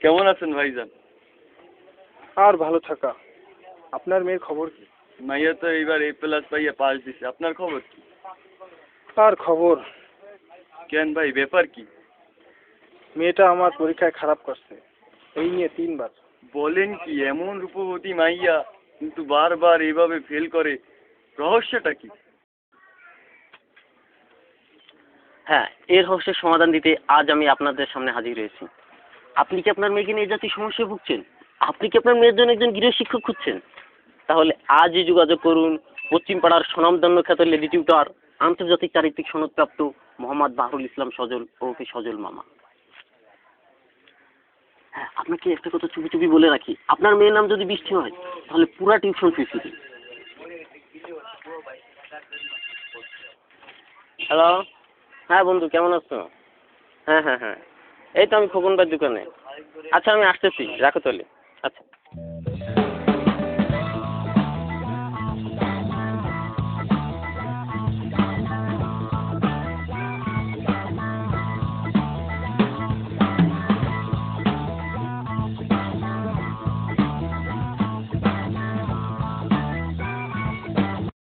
কেমন আছেন ভাইজান? আর ভালো থাকা। আপনার মেয়ের খবর কি? মাইয়া তো এইবার A+ পাইয়া পাস দিছে। আপনার খবর কি? আর খবর? কেন ভাই, ব্যাপার কি? মেয়েটা আমার পরীক্ষায় খারাপ করছে, এই নিয়ে 3 বার। বলেন কি? এমন রূপবতী মাইয়া কিন্তু বারবার এইভাবে ফেল করে, রহস্যটা কি? হ্যাঁ, এর রহস্যের সমাধান দিতে আজ আমি আপনাদের সামনে হাজির হয়েছি। আপনি কি আপনার মেয়েকে নিয়ে জাতীয় সমস্যায় ভুগছেন? আপনি কি আপনার মেয়ের জন্য একজন গৃহ শিক্ষক খুঁজছেন? তাহলে আজই যোগাযোগ করুন পশ্চিম পাড়ার সুনামধন্য খ্যাত লেডি টিউটর, আন্তর্জাতিক চারিত্রিক সনদপ্রাপ্ত মোহাম্মদ বাহরুল ইসলাম সজল ওকে সজল মামা। হ্যাঁ, আপনাকে একটা কথা চুপি চুপি বলে রাখি, আপনার মেয়ের নাম যদি বৃষ্টি হয় তাহলে পুরা টিউশন ফি ফ্রি। হ্যালো, হ্যাঁ বন্ধু, কেমন আছো? হ্যাঁ হ্যাঁ হ্যাঁ, এই তো আমি খোকন ভাইয়ের দোকানে। আচ্ছা, আমি আসতেছি, রাখো তাহলে। আচ্ছা।